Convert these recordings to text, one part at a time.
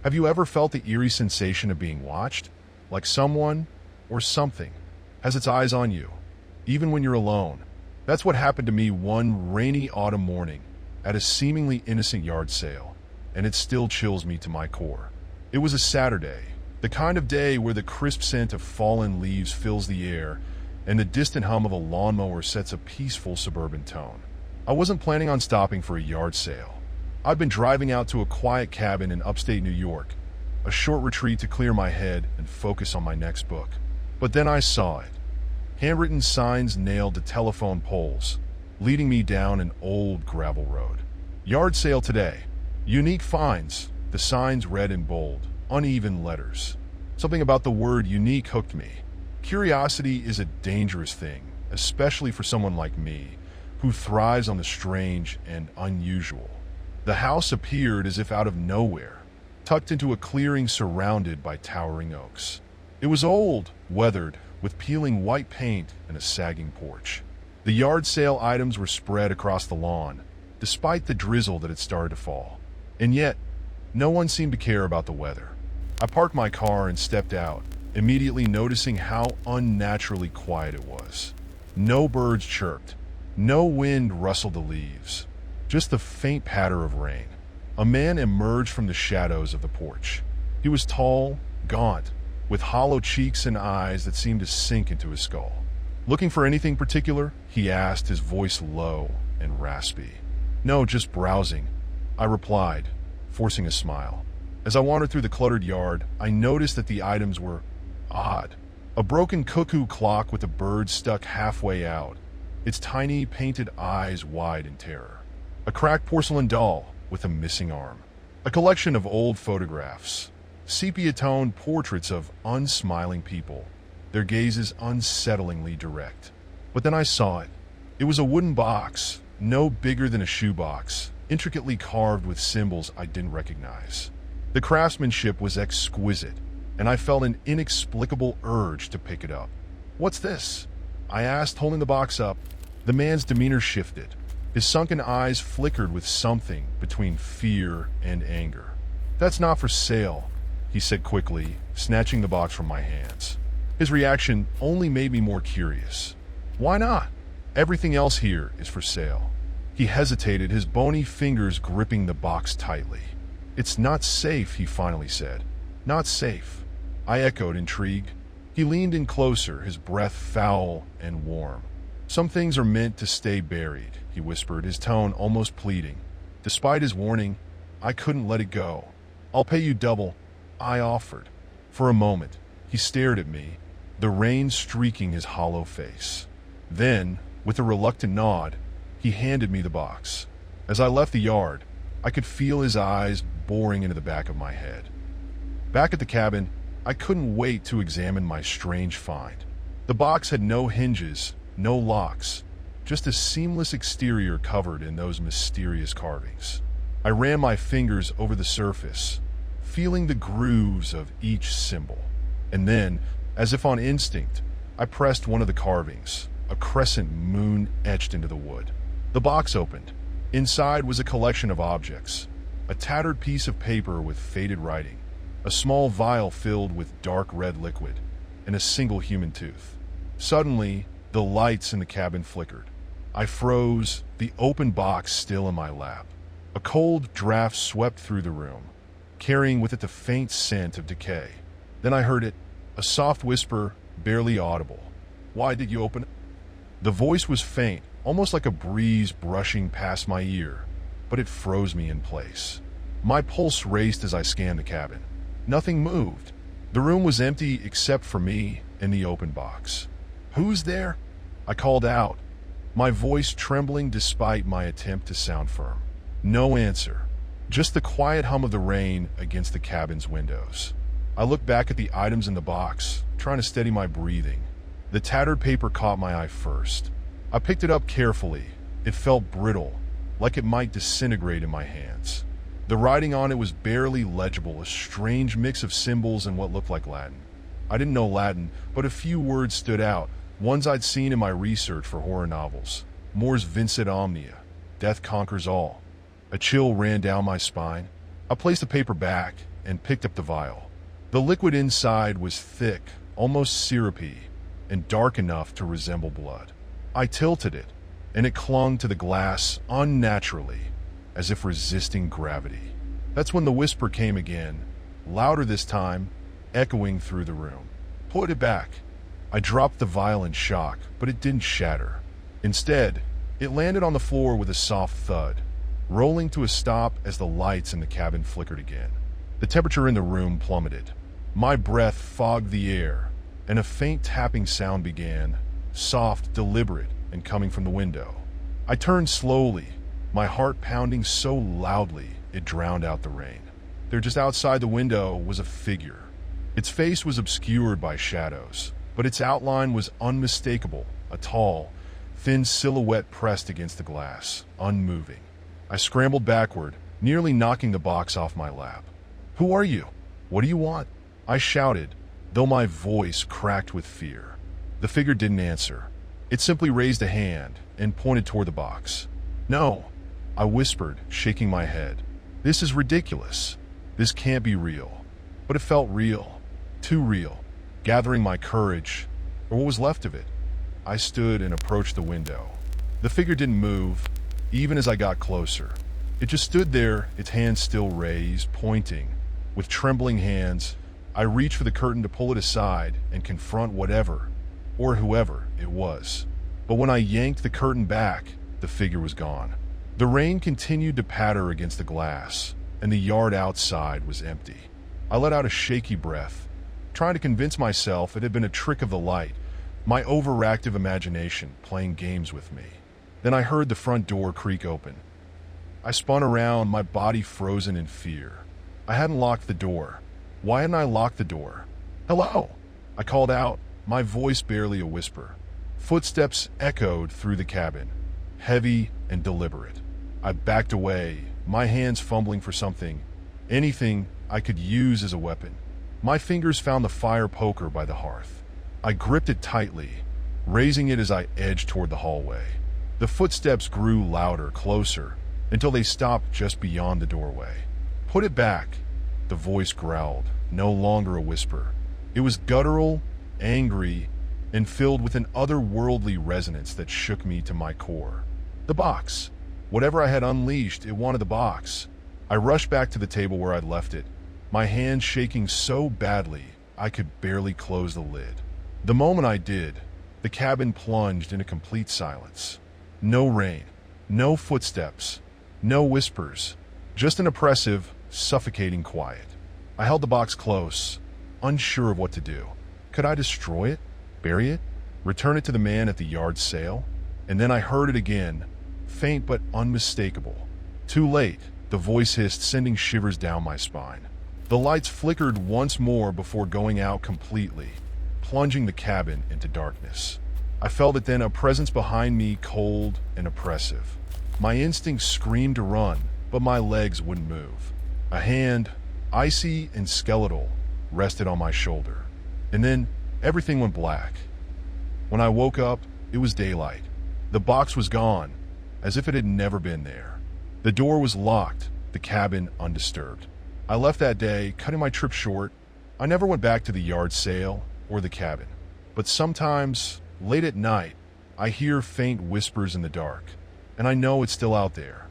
Have you ever felt the eerie sensation of being watched? Like someone or something has its eyes on you, even when you're alone. That's what happened to me one rainy autumn morning at a seemingly innocent yard sale, and it still chills me to my core. It was a Saturday, the kind of day where the crisp scent of fallen leaves fills the air and the distant hum of a lawnmower sets a peaceful suburban tone. I wasn't planning on stopping for a yard sale. I'd been driving out to a quiet cabin in upstate New York, a short retreat to clear my head and focus on my next book. But then I saw it. Handwritten signs nailed to telephone poles, leading me down an old gravel road. Yard sale today. Unique finds. The signs read in bold, uneven letters. Something about the word unique hooked me. Curiosity is a dangerous thing, especially for someone like me, who thrives on the strange and unusual. The house appeared as if out of nowhere, tucked into a clearing surrounded by towering oaks. It was old, weathered, with peeling white paint and a sagging porch. The yard sale items were spread across the lawn, despite the drizzle that had started to fall. And yet, no one seemed to care about the weather. I parked my car and stepped out, immediately noticing how unnaturally quiet it was. No birds chirped, no wind rustled the leaves, just the faint patter of rain. A man emerged from the shadows of the porch. He was tall, gaunt, with hollow cheeks and eyes that seemed to sink into his skull. "Looking for anything particular?" he asked, his voice low and raspy. "No, just browsing," I replied, forcing a smile. As I wandered through the cluttered yard, I noticed that the items were odd. A broken cuckoo clock with a bird stuck halfway out, its tiny painted eyes wide in terror. A cracked porcelain doll with a missing arm. A collection of old photographs, sepia-toned portraits of unsmiling people, their gazes unsettlingly direct. But then I saw it. It was a wooden box, no bigger than a shoebox, intricately carved with symbols I didn't recognize. The craftsmanship was exquisite, and I felt an inexplicable urge to pick it up. "What's this?" I asked, holding the box up. The man's demeanor shifted. His sunken eyes flickered with something between fear and anger. "That's not for sale," he said quickly, snatching the box from my hands. His reaction only made me more curious. "Why not? Everything else here is for sale." He hesitated, his bony fingers gripping the box tightly. "It's not safe," he finally said. "Not safe." I echoed, intrigued. He leaned in closer, his breath foul and warm. "Some things are meant to stay buried," he whispered, his tone almost pleading. Despite his warning, I couldn't let it go. "I'll pay you double," I offered. For a moment, he stared at me, the rain streaking his hollow face. Then, with a reluctant nod, he handed me the box. As I left the yard, I could feel his eyes boring into the back of my head. Back at the cabin, I couldn't wait to examine my strange find. The box had no hinges, no locks, just a seamless exterior covered in those mysterious carvings. I ran my fingers over the surface, feeling the grooves of each symbol. And then, as if on instinct, I pressed one of the carvings, a crescent moon etched into the wood. The box opened. Inside was a collection of objects, a tattered piece of paper with faded writing, a small vial filled with dark red liquid, and a single human tooth. Suddenly, the lights in the cabin flickered. I froze, the open box still in my lap. A cold draft swept through the room, carrying with it the faint scent of decay. Then I heard it, a soft whisper, barely audible. "Why did you open it?" The voice was faint, almost like a breeze brushing past my ear, but it froze me in place. My pulse raced as I scanned the cabin. Nothing moved. The room was empty except for me and the open box. "Who's there?" I called out, my voice trembling despite my attempt to sound firm. No answer, just the quiet hum of the rain against the cabin's windows. I looked back at the items in the box, trying to steady my breathing. The tattered paper caught my eye first. I picked it up carefully. It felt brittle, like it might disintegrate in my hands. The writing on it was barely legible, a strange mix of symbols and what looked like Latin. I didn't know Latin, but a few words stood out, ones I'd seen in my research for horror novels. Moore's Vincit Omnia, Death Conquers All. A chill ran down my spine. I placed the paper back, and picked up the vial. The liquid inside was thick, almost syrupy, and dark enough to resemble blood. I tilted it, and it clung to the glass unnaturally, as if resisting gravity. That's when the whisper came again, louder this time, echoing through the room. "Put it back." I dropped the vial in shock, but it didn't shatter. Instead, it landed on the floor with a soft thud, rolling to a stop as the lights in the cabin flickered again. The temperature in the room plummeted. My breath fogged the air, and a faint tapping sound began, soft, deliberate, and coming from the window. I turned slowly, my heart pounding so loudly it drowned out the rain. There, just outside the window, was a figure. Its face was obscured by shadows, but its outline was unmistakable, a tall, thin silhouette pressed against the glass, unmoving. I scrambled backward, nearly knocking the box off my lap. "Who are you? What do you want?" I shouted, though my voice cracked with fear. The figure didn't answer. It simply raised a hand and pointed toward the box. "No," I whispered, shaking my head. "This is ridiculous. This can't be real." But it felt real. Too real. Gathering my courage, or what was left of it, I stood and approached the window. The figure didn't move, even as I got closer. It just stood there, its hands still raised, pointing. With trembling hands, I reached for the curtain to pull it aside and confront whatever, or whoever it was. But when I yanked the curtain back, the figure was gone. The rain continued to patter against the glass, and the yard outside was empty. I let out a shaky breath, trying to convince myself it had been a trick of the light, my overactive imagination playing games with me. Then I heard the front door creak open. I spun around, my body frozen in fear. I hadn't locked the door. Why hadn't I locked the door? "Hello!" I called out, my voice barely a whisper. Footsteps echoed through the cabin, heavy and deliberate. I backed away, my hands fumbling for something, anything I could use as a weapon. My fingers found the fire poker by the hearth. I gripped it tightly, raising it as I edged toward the hallway. The footsteps grew louder, closer, until they stopped just beyond the doorway. "Put it back," the voice growled, no longer a whisper. It was guttural, angry, and filled with an otherworldly resonance that shook me to my core. The box. Whatever I had unleashed, it wanted the box. I rushed back to the table where I'd left it, my hands shaking so badly I could barely close the lid. The moment I did, the cabin plunged into complete silence. No rain, no footsteps, no whispers, just an oppressive, suffocating quiet. I held the box close, unsure of what to do. Could I destroy it? Bury it? Return it to the man at the yard sale? And then I heard it again, faint but unmistakable. Too late, the voice hissed, sending shivers down my spine. The lights flickered once more before going out completely, plunging the cabin into darkness. I felt it then, a presence behind me, cold and oppressive. My instincts screamed to run, but my legs wouldn't move. A hand, icy and skeletal, rested on my shoulder. And then everything went black. When I woke up, it was daylight. The box was gone, as if it had never been there. The door was locked, the cabin undisturbed. I left that day, cutting my trip short. I never went back to the yard sale or the cabin. But sometimes, late at night, I hear faint whispers in the dark, and I know it's still out there.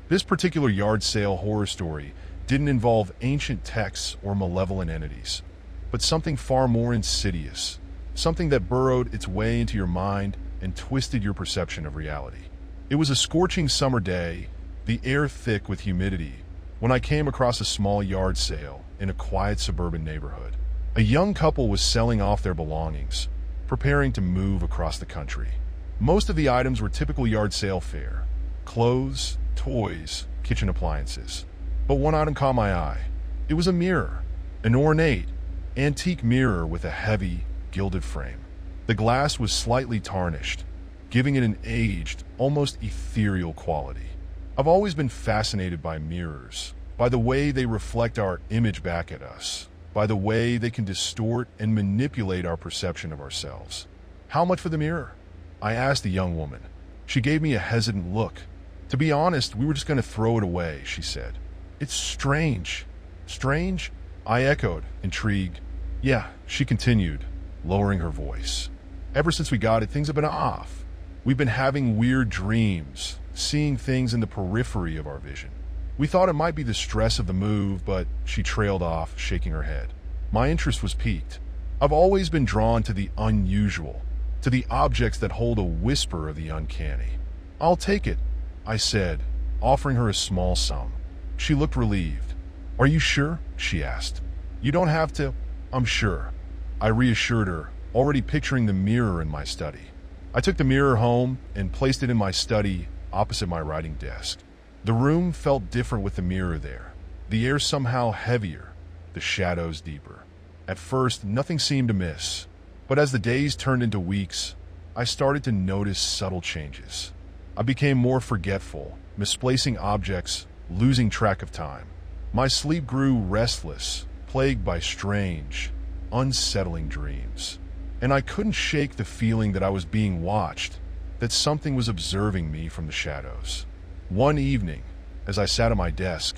This particular yard sale horror story didn't involve ancient texts or malevolent entities, but something far more insidious, something that burrowed its way into your mind and twisted your perception of reality. It was a scorching summer day, the air thick with humidity, when I came across a small yard sale in a quiet suburban neighborhood. A young couple was selling off their belongings, preparing to move across the country. Most of the items were typical yard sale fare: clothes, toys, kitchen appliances. But one item caught my eye. It was a mirror, an ornate, antique mirror with a heavy, gilded frame. The glass was slightly tarnished, giving it an aged, almost ethereal quality. I've always been fascinated by mirrors, by the way they reflect our image back at us, by the way they can distort and manipulate our perception of ourselves. "How much for the mirror?" I asked the young woman. She gave me a hesitant look, To be honest, we were just going to throw it away, she said. It's strange. Strange? I echoed, intrigued. Yeah, she continued, lowering her voice. Ever since we got it, things have been off. We've been having weird dreams, seeing things in the periphery of our vision. We thought it might be the stress of the move, but she trailed off, shaking her head. My interest was piqued. I've always been drawn to the unusual, to the objects that hold a whisper of the uncanny. I'll take it, I said, offering her a small sum. She looked relieved. Are you sure? She asked. You don't have to. I'm sure. I reassured her, already picturing the mirror in my study. I took the mirror home and placed it in my study opposite my writing desk. The room felt different with the mirror there. The air somehow heavier, the shadows deeper. At first, nothing seemed amiss, but as the days turned into weeks, I started to notice subtle changes. I became more forgetful, misplacing objects, losing track of time. My sleep grew restless, plagued by strange, unsettling dreams. And I couldn't shake the feeling that I was being watched, that something was observing me from the shadows. One evening, as I sat at my desk,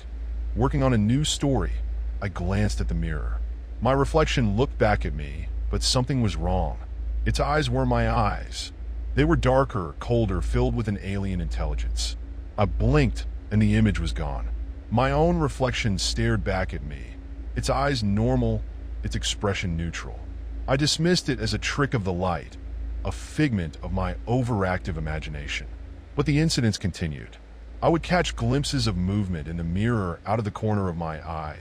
working on a new story, I glanced at the mirror. My reflection looked back at me, but something was wrong. Its eyes were my eyes. They were darker, colder, filled with an alien intelligence. I blinked, and the image was gone. My own reflection stared back at me, its eyes normal, its expression neutral. I dismissed it as a trick of the light, a figment of my overactive imagination. But the incidents continued. I would catch glimpses of movement in the mirror out of the corner of my eye,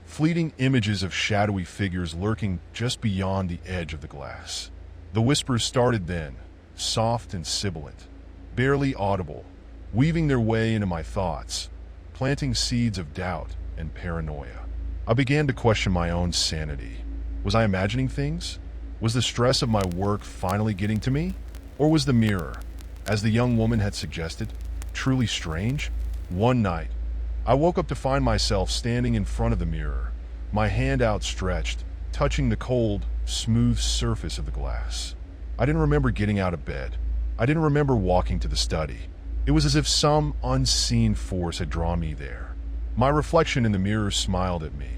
fleeting images of shadowy figures lurking just beyond the edge of the glass. The whispers started then, soft and sibilant, barely audible, weaving their way into my thoughts, planting seeds of doubt and paranoia. I began to question my own sanity. Was I imagining things? Was the stress of my work finally getting to me? Or was the mirror, as the young woman had suggested, truly strange? One night, I woke up to find myself standing in front of the mirror, my hand outstretched, touching the cold, smooth surface of the glass. I didn't remember getting out of bed. I didn't remember walking to the study. It was as if some unseen force had drawn me there. My reflection in the mirror smiled at me,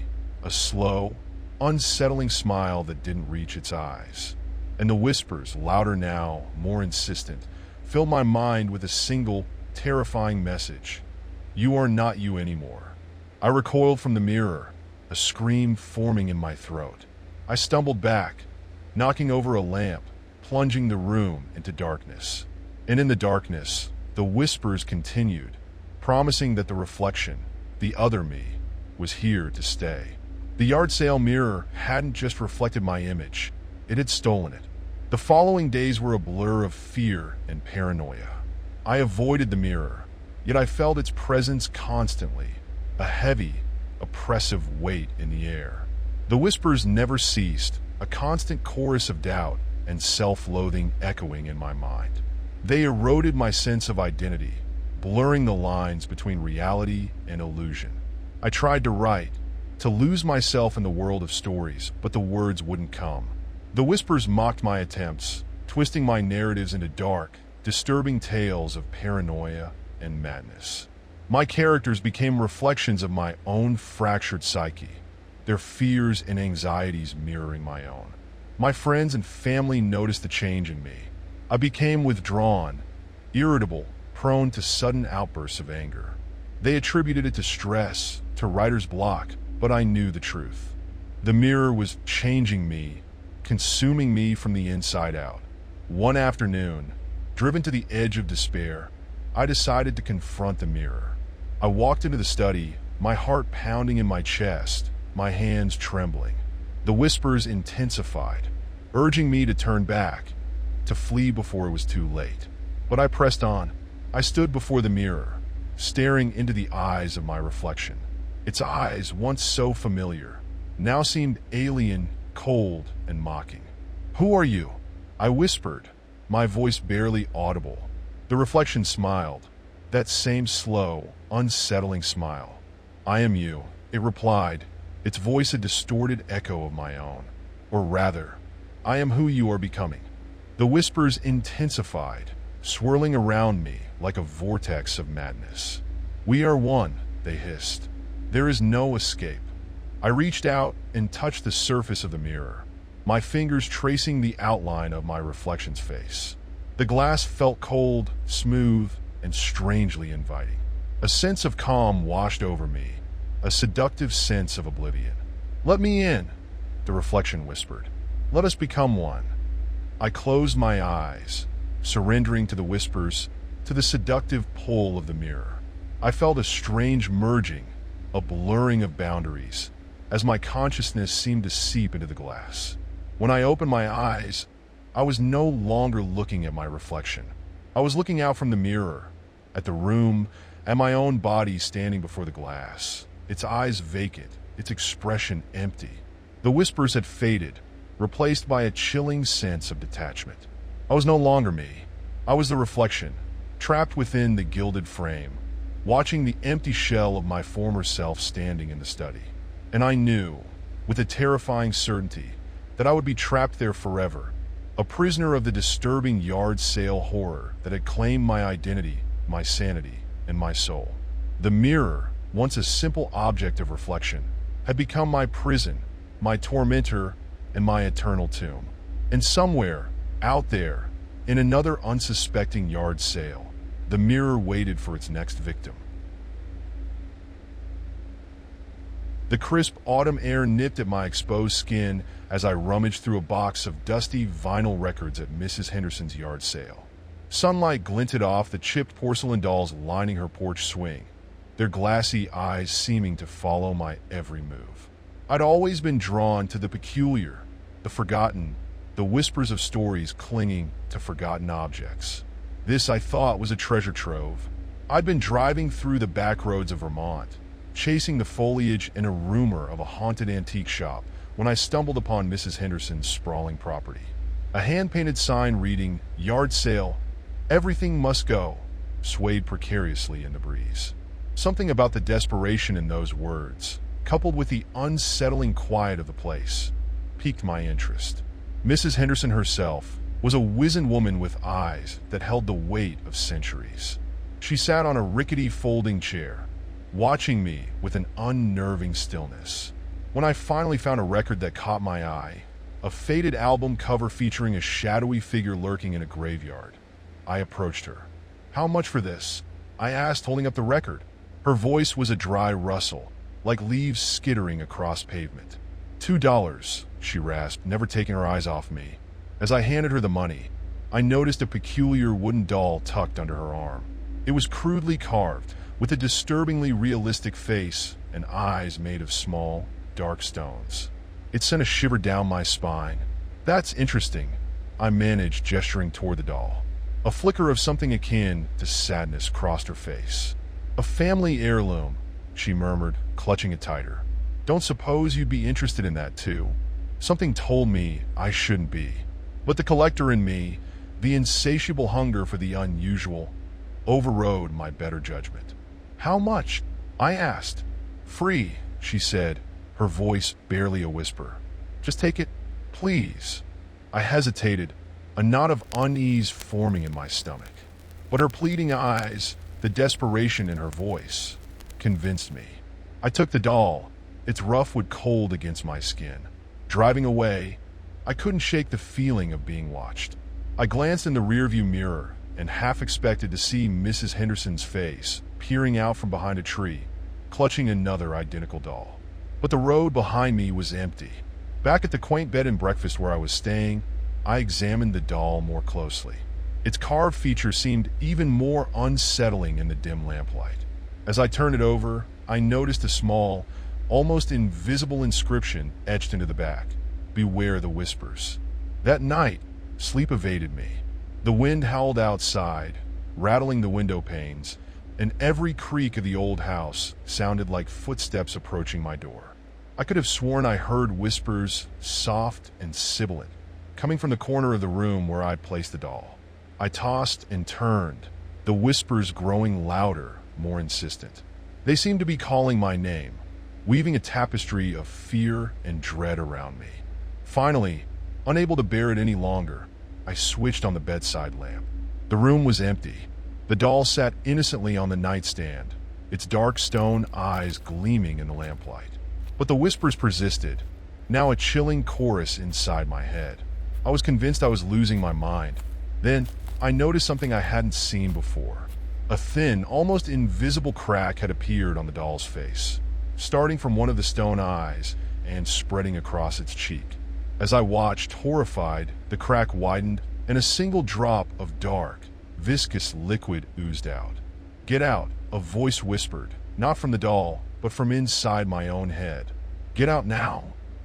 a slow, unsettling smile that didn't reach its eyes. And the whispers, louder now, more insistent, filled my mind with a single, terrifying message. You are not you anymore. I recoiled from the mirror, a scream forming in my throat. I stumbled back, knocking over a lamp, plunging the room into darkness. And in the darkness, the whispers continued, promising that the reflection, the other me, was here to stay. The yard sale mirror hadn't just reflected my image, it had stolen it. The following days were a blur of fear and paranoia. I avoided the mirror, yet I felt its presence constantly, a heavy, oppressive weight in the air. The whispers never ceased, a constant chorus of doubt and self-loathing echoing in my mind. They eroded my sense of identity, blurring the lines between reality and illusion. I tried to write, to lose myself in the world of stories, but the words wouldn't come. The whispers mocked my attempts, twisting my narratives into dark, disturbing tales of paranoia and madness. My characters became reflections of my own fractured psyche, their fears and anxieties mirroring my own. My friends and family noticed the change in me. I became withdrawn, irritable, prone to sudden outbursts of anger. They attributed it to stress, to writer's block, but I knew the truth. The mirror was changing me, consuming me from the inside out. One afternoon, driven to the edge of despair, I decided to confront the mirror. I walked into the study, my heart pounding in my chest, my hands trembling. The whispers intensified, urging me to turn back, to flee before it was too late. But I pressed on. I stood before the mirror, staring into the eyes of my reflection. Its eyes, once so familiar, now seemed alien, cold, and mocking. "Who are you?" I whispered, my voice barely audible. The reflection smiled, that same slow, unsettling smile. "I am you," it replied, its voice a distorted echo of my own. Or rather, "I am who you are becoming." The whispers intensified, swirling around me like a vortex of madness. "We are one," they hissed. "There is no escape." I reached out and touched the surface of the mirror, my fingers tracing the outline of my reflection's face. The glass felt cold, smooth, and strangely inviting. A sense of calm washed over me, a seductive sense of oblivion. "Let me in," the reflection whispered. "Let us become one." I closed my eyes, surrendering to the whispers, to the seductive pull of the mirror. I felt a strange merging, a blurring of boundaries, as my consciousness seemed to seep into the glass. When I opened my eyes, I was no longer looking at my reflection. I was looking out from the mirror, at the room, at my own body standing before the glass, its eyes vacant, its expression empty. The whispers had faded, replaced by a chilling sense of detachment. I was no longer me. I was the reflection, trapped within the gilded frame, watching the empty shell of my former self standing in the study. And I knew, with a terrifying certainty, that I would be trapped there forever, a prisoner of the disturbing yard sale horror that had claimed my identity, my sanity, and my soul. The mirror, once a simple object of reflection, had become my prison, my tormentor, and my eternal tomb. And somewhere, out there, in another unsuspecting yard sale, the mirror waited for its next victim. The crisp autumn air nipped at my exposed skin as I rummaged through a box of dusty vinyl records at Mrs. Henderson's yard sale. Sunlight glinted off the chipped porcelain dolls lining her porch swing, their glassy eyes seeming to follow my every move. I'd always been drawn to the peculiar, the forgotten, the whispers of stories clinging to forgotten objects. This, I thought, was a treasure trove. I'd been driving through the back roads of Vermont, chasing the foliage and a rumor of a haunted antique shop, when I stumbled upon Mrs. Henderson's sprawling property. A hand-painted sign reading, "Yard Sale, Everything Must Go," swayed precariously in the breeze. Something about the desperation in those words, coupled with the unsettling quiet of the place, piqued my interest. Mrs. Henderson herself was a wizened woman with eyes that held the weight of centuries. She sat on a rickety folding chair, watching me with an unnerving stillness. When I finally found a record that caught my eye, a faded album cover featuring a shadowy figure lurking in a graveyard, I approached her. "How much for this?" I asked, holding up the record. Her voice was a dry rustle, like leaves skittering across pavement. $2, she rasped, never taking her eyes off me. As I handed her the money, I noticed a peculiar wooden doll tucked under her arm. It was crudely carved, with a disturbingly realistic face and eyes made of small, dark stones. It sent a shiver down my spine. "That's interesting," I managed, gesturing toward the doll. A flicker of something akin to sadness crossed her face. "A family heirloom," she murmured, clutching it tighter. "Don't suppose you'd be interested in that too?" Something told me I shouldn't be, but the collector in me, the insatiable hunger for the unusual, overrode my better judgment. "How much?" I asked. "Free," she said, her voice barely a whisper. "Just take it, please." I hesitated, a knot of unease forming in my stomach. But her pleading eyes, the desperation in her voice, convinced me. I took the doll, its rough wood cold against my skin. Driving away, I couldn't shake the feeling of being watched. I glanced in the rearview mirror and half expected to see Mrs. Henderson's face peering out from behind a tree, clutching another identical doll. But the road behind me was empty. Back at the quaint bed and breakfast where I was staying, I examined the doll more closely. Its carved features seemed even more unsettling in the dim lamplight. As I turned it over, I noticed a small, almost invisible inscription etched into the back. "Beware the whispers." That night, sleep evaded me. The wind howled outside, rattling the window panes, and every creak of the old house sounded like footsteps approaching my door. I could have sworn I heard whispers, soft and sibilant, coming from the corner of the room where I'd placed the doll. I tossed and turned, the whispers growing louder, more insistent. They seemed to be calling my name, weaving a tapestry of fear and dread around me. Finally, unable to bear it any longer, I switched on the bedside lamp. The room was empty. The doll sat innocently on the nightstand, its dark stone eyes gleaming in the lamplight. But the whispers persisted, now a chilling chorus inside my head. I was convinced I was losing my mind. Then, I noticed something I hadn't seen before. A thin, almost invisible crack had appeared on the doll's face, starting from one of the stone eyes and spreading across its cheek. As I watched, horrified, the crack widened, and a single drop of dark, viscous liquid oozed out. "Get out," a voice whispered, not from the doll, but from inside my own head. "Get out now."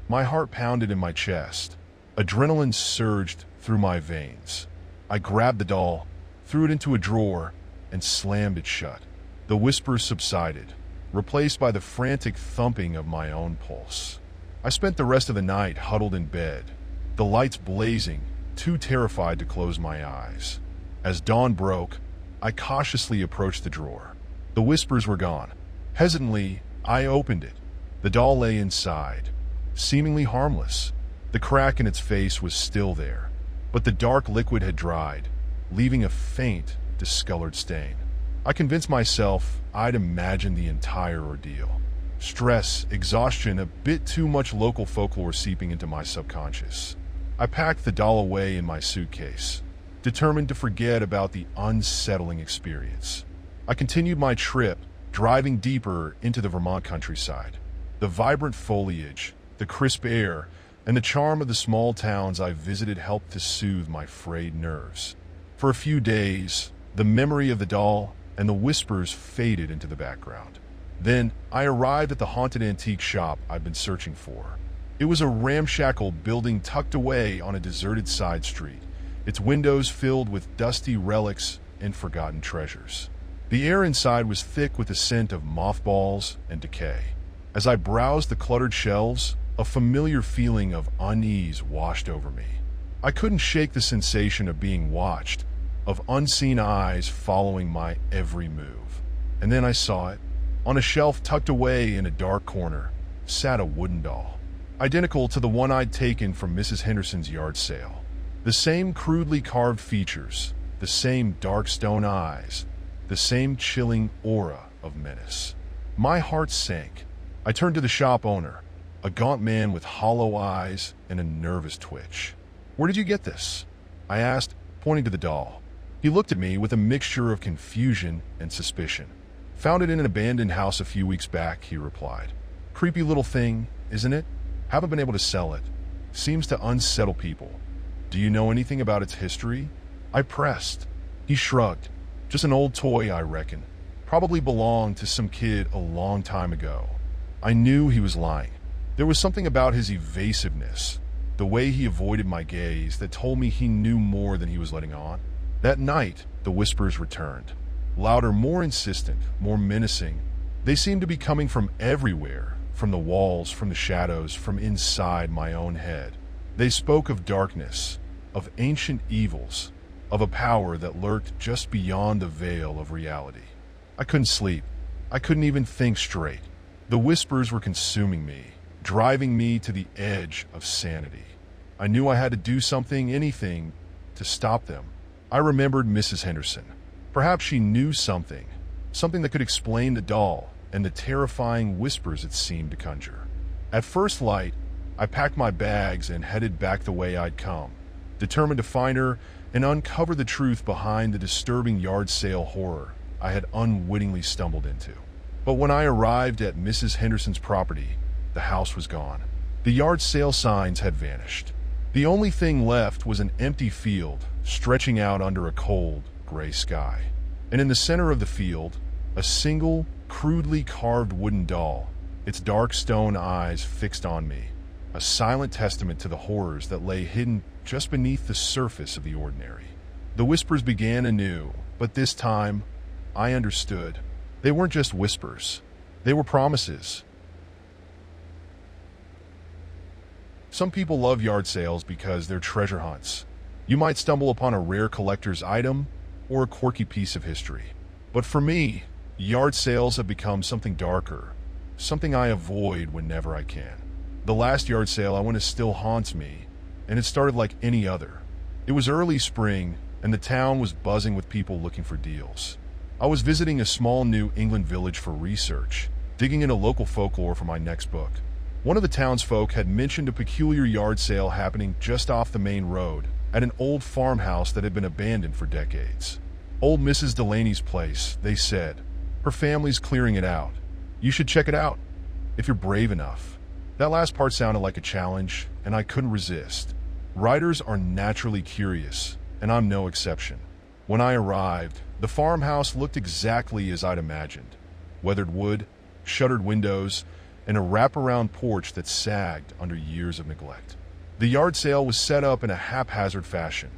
My heart pounded in my chest. Adrenaline surged through my veins. I grabbed the doll, threw it into a drawer, and slammed it shut. The whispers subsided, replaced by the frantic thumping of my own pulse. I spent the rest of the night huddled in bed, the lights blazing, too terrified to close my eyes. As dawn broke, I cautiously approached the drawer. The whispers were gone. Hesitantly, I opened it. The doll lay inside, seemingly harmless. The crack in its face was still there, but the dark liquid had dried, leaving a faint, discolored stain. I convinced myself I'd imagined the entire ordeal. Stress, exhaustion, a bit too much local folklore seeping into my subconscious. I packed the doll away in my suitcase, determined to forget about the unsettling experience. I continued my trip, driving deeper into the Vermont countryside. The vibrant foliage, the crisp air, and the charm of the small towns I visited helped to soothe my frayed nerves. For a few days, the memory of the doll and the whispers faded into the background. Then, I arrived at the haunted antique shop I'd been searching for. It was a ramshackle building tucked away on a deserted side street, its windows filled with dusty relics and forgotten treasures. The air inside was thick with the scent of mothballs and decay. As I browsed the cluttered shelves, a familiar feeling of unease washed over me. I couldn't shake the sensation of being watched, of unseen eyes following my every move. And then I saw it. On a shelf tucked away in a dark corner sat a wooden doll, identical to the one I'd taken from Mrs. Henderson's yard sale. The same crudely carved features, the same dark stone eyes, the same chilling aura of menace. My heart sank. I turned to the shop owner, a gaunt man with hollow eyes and a nervous twitch. "Where did you get this?" I asked, pointing to the doll. He looked at me with a mixture of confusion and suspicion. "Found it in an abandoned house a few weeks back," he replied. "Creepy little thing, isn't it? Haven't been able to sell it. Seems to unsettle people. Do you know anything about its history?" I pressed. He shrugged. "Just an old toy, I reckon. Probably belonged to some kid a long time ago." I knew he was lying. There was something about his evasiveness, the way he avoided my gaze, that told me he knew more than he was letting on. That night, the whispers returned. Louder, more insistent, more menacing. They seemed to be coming from everywhere, from the walls, from the shadows, from inside my own head. They spoke of darkness, of ancient evils, of a power that lurked just beyond the veil of reality. I couldn't sleep. I couldn't even think straight. The whispers were consuming me, driving me to the edge of sanity. I knew I had to do something, anything, to stop them. I remembered Mrs. Henderson. Perhaps she knew something that could explain the doll and the terrifying whispers it seemed to conjure. At first light, I packed my bags and headed back the way I'd come, determined to find her and uncover the truth behind the disturbing yard sale horror I had unwittingly stumbled into. But when I arrived at Mrs. Henderson's property, the house was gone. The yard sale signs had vanished. The only thing left was an empty field stretching out under a cold, gray sky. And in the center of the field, a single, crudely carved wooden doll, its dark stone eyes fixed on me, a silent testament to the horrors that lay hidden just beneath the surface of the ordinary. The whispers began anew, but this time, I understood. They weren't just whispers. They were promises. Some people love yard sales because they're treasure hunts. You might stumble upon a rare collector's item or a quirky piece of history. But for me, yard sales have become something darker, something I avoid whenever I can. The last yard sale I went to still haunts me, and it started like any other. It was early spring, and the town was buzzing with people looking for deals. I was visiting a small New England village for research, digging into local folklore for my next book. One of the townsfolk had mentioned a peculiar yard sale happening just off the main road at an old farmhouse that had been abandoned for decades. Old Mrs. Delaney's place, they said. Her family's clearing it out. You should check it out, if you're brave enough. That last part sounded like a challenge, and I couldn't resist. Writers are naturally curious, and I'm no exception. When I arrived, the farmhouse looked exactly as I'd imagined. Weathered wood, shuttered windows, and a wraparound porch that sagged under years of neglect. The yard sale was set up in a haphazard fashion.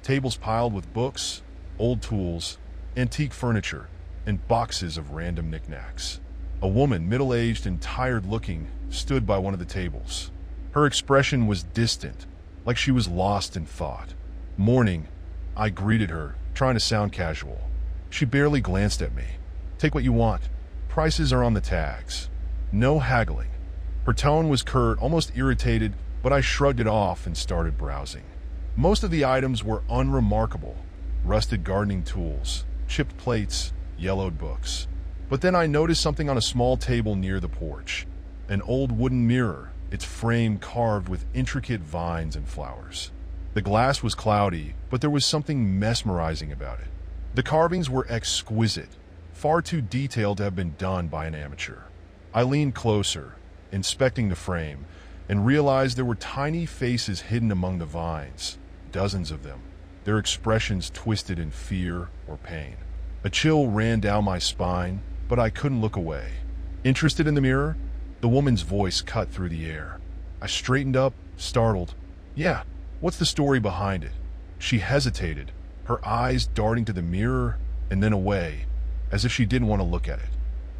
Tables piled with books, old tools, antique furniture, and boxes of random knickknacks. A woman, middle-aged and tired-looking, stood by one of the tables. Her expression was distant, like she was lost in thought. Morning, I greeted her, trying to sound casual. She barely glanced at me. Take what you want. Prices are on the tags. No haggling. Her tone was curt, almost irritated, but I shrugged it off and started browsing. Most of the items were unremarkable. Rusted gardening tools, chipped plates, yellowed books. But then I noticed something on a small table near the porch. An old wooden mirror, its frame carved with intricate vines and flowers. The glass was cloudy, but there was something mesmerizing about it. The carvings were exquisite, far too detailed to have been done by an amateur. I leaned closer, inspecting the frame, and realized there were tiny faces hidden among the vines, dozens of them, their expressions twisted in fear or pain. A chill ran down my spine, but I couldn't look away. Interested in the mirror? The woman's voice cut through the air. I straightened up, startled. Yeah, what's the story behind it? She hesitated, her eyes darting to the mirror and then away, as if she didn't want to look at it.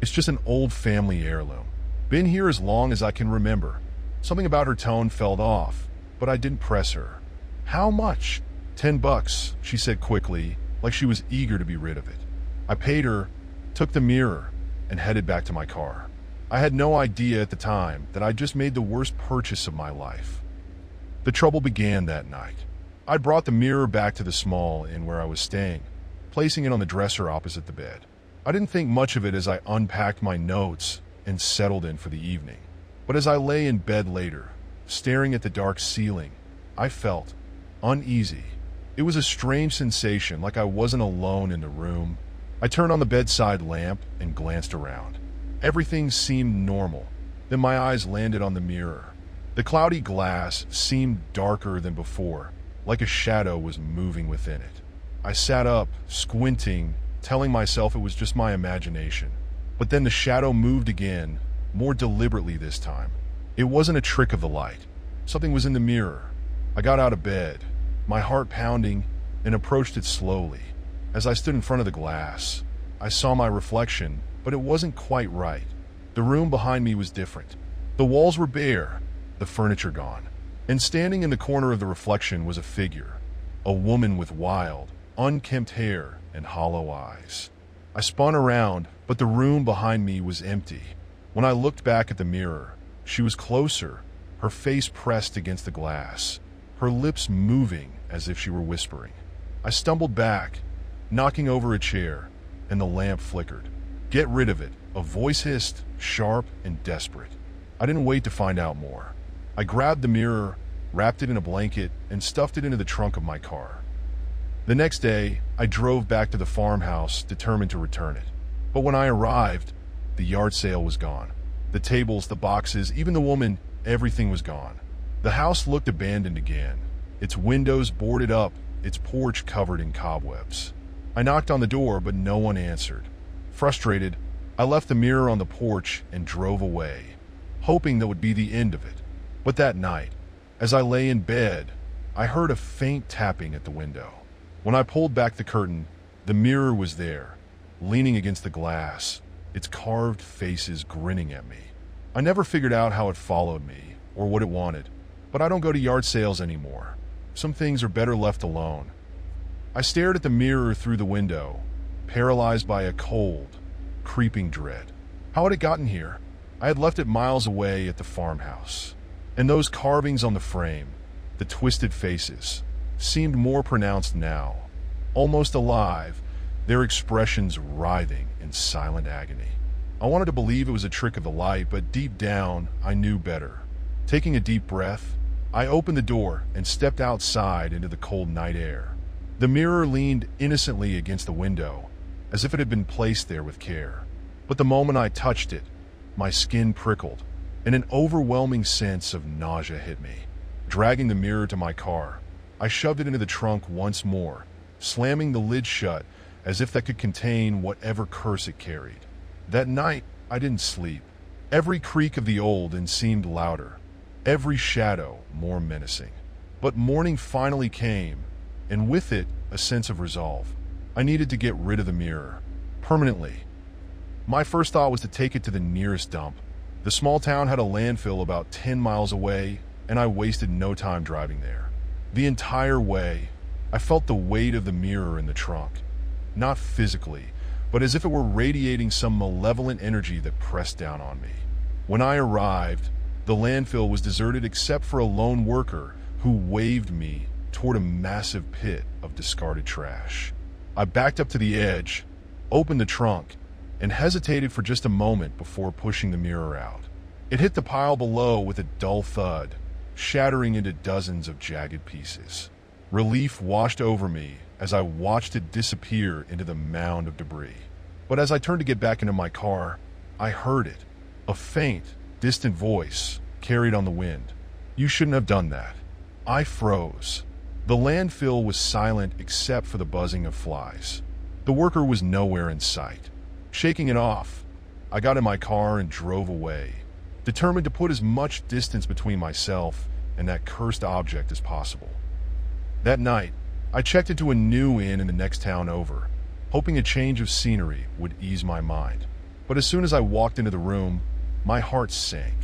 It's just an old family heirloom. Been here as long as I can remember. Something about her tone felt off, but I didn't press her. How much? $10, she said quickly, like she was eager to be rid of it. I paid her, took the mirror, and headed back to my car. I had no idea at the time that I'd just made the worst purchase of my life. The trouble began that night. I brought the mirror back to the small inn where I was staying, placing it on the dresser opposite the bed. I didn't think much of it as I unpacked my notes and settled in for the evening. But as I lay in bed later, staring at the dark ceiling, I felt uneasy. It was a strange sensation, like I wasn't alone in the room. I turned on the bedside lamp and glanced around. Everything seemed normal. Then my eyes landed on the mirror. The cloudy glass seemed darker than before, like a shadow was moving within it. I sat up, squinting, telling myself it was just my imagination. But then the shadow moved again, more deliberately this time. It wasn't a trick of the light. Something was in the mirror. I got out of bed, my heart pounding, and approached it slowly. As I stood in front of the glass, I saw my reflection, but it wasn't quite right. The room behind me was different. The walls were bare, the furniture gone. And standing in the corner of the reflection was a figure, a woman with wild, unkempt hair and hollow eyes. I spun around, but the room behind me was empty. When I looked back at the mirror, she was closer, her face pressed against the glass, her lips moving as if she were whispering. I stumbled back, knocking over a chair, and the lamp flickered. Get rid of it, a voice hissed, sharp and desperate. I didn't wait to find out more. I grabbed the mirror, wrapped it in a blanket, and stuffed it into the trunk of my car. The next day, I drove back to the farmhouse, determined to return it. But when I arrived, the yard sale was gone. The tables, the boxes, even the woman, everything was gone. The house looked abandoned again, its windows boarded up, its porch covered in cobwebs. I knocked on the door, but no one answered. Frustrated, I left the mirror on the porch and drove away, hoping that would be the end of it. But that night, as I lay in bed, I heard a faint tapping at the window. When I pulled back the curtain, the mirror was there, leaning against the glass, its carved faces grinning at me. I never figured out how it followed me or what it wanted, but I don't go to yard sales anymore. Some things are better left alone. I stared at the mirror through the window, paralyzed by a cold, creeping dread. How had it gotten here? I had left it miles away at the farmhouse. And those carvings on the frame, the twisted faces, seemed more pronounced now, almost alive, their expressions writhing in silent agony. I wanted to believe it was a trick of the light, but deep down, I knew better. Taking a deep breath, I opened the door and stepped outside into the cold night air. The mirror leaned innocently against the window, as if it had been placed there with care. But the moment I touched it, my skin prickled, and an overwhelming sense of nausea hit me. Dragging the mirror to my car, I shoved it into the trunk once more, slamming the lid shut as if that could contain whatever curse it carried. That night, I didn't sleep. Every creak of the old inn seemed louder, every shadow more menacing. But morning finally came, and with it, a sense of resolve. I needed to get rid of the mirror, permanently. My first thought was to take it to the nearest dump. The small town had a landfill about 10 miles away, and I wasted no time driving there. The entire way, I felt the weight of the mirror in the trunk. Not physically, but as if it were radiating some malevolent energy that pressed down on me. When I arrived, the landfill was deserted except for a lone worker who waved me toward a massive pit of discarded trash. I backed up to the edge, opened the trunk, and hesitated for just a moment before pushing the mirror out. It hit the pile below with a dull thud, shattering into dozens of jagged pieces. Relief washed over me as I watched it disappear into the mound of debris. But as I turned to get back into my car, I heard it, a faint, distant voice carried on the wind. "You shouldn't have done that." I froze. The landfill was silent except for the buzzing of flies. The worker was nowhere in sight. Shaking it off, I got in my car and drove away, determined to put as much distance between myself and that cursed object as possible. That night, I checked into a new inn in the next town over, hoping a change of scenery would ease my mind. But as soon as I walked into the room, my heart sank.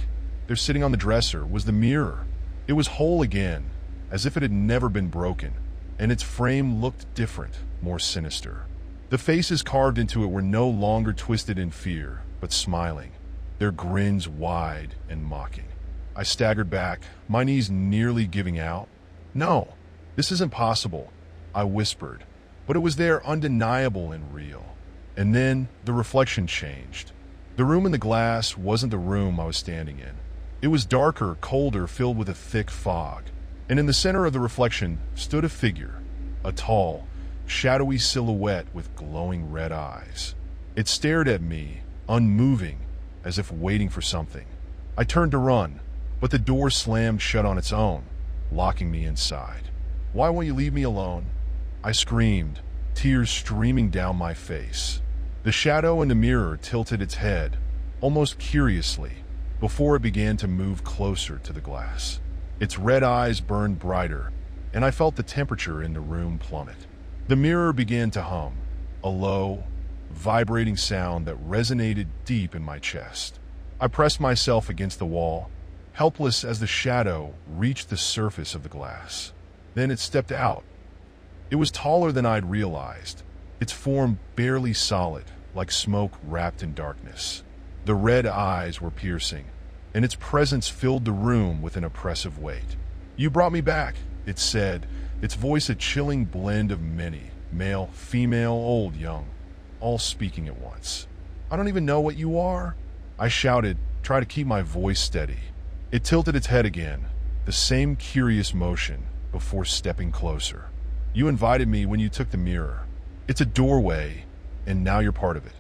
There, sitting on the dresser, was the mirror. It was whole again, as if it had never been broken, and its frame looked different, more sinister. The faces carved into it were no longer twisted in fear, but smiling, their grins wide and mocking. I staggered back, my knees nearly giving out. "No, this isn't possible," I whispered, but it was there, undeniable and real. And then the reflection changed. The room in the glass wasn't the room I was standing in. It was darker, colder, filled with a thick fog. And in the center of the reflection stood a figure, a tall, shadowy silhouette with glowing red eyes. It stared at me, unmoving, as if waiting for something. I turned to run, but the door slammed shut on its own, locking me inside. "Why won't you leave me alone?" I screamed, tears streaming down my face. The shadow in the mirror tilted its head, almost curiously, before it began to move closer to the glass. Its red eyes burned brighter, and I felt the temperature in the room plummet. The mirror began to hum, a low, vibrating sound that resonated deep in my chest. I pressed myself against the wall, helpless as the shadow reached the surface of the glass. Then it stepped out. It was taller than I'd realized, its form barely solid, like smoke wrapped in darkness. The red eyes were piercing, and its presence filled the room with an oppressive weight. "You brought me back," it said, its voice a chilling blend of many, male, female, old, young, all speaking at once. "I don't even know what you are," I shouted, trying to keep my voice steady. It tilted its head again, the same curious motion, before stepping closer. "You invited me when you took the mirror. It's a doorway, and now you're part of it."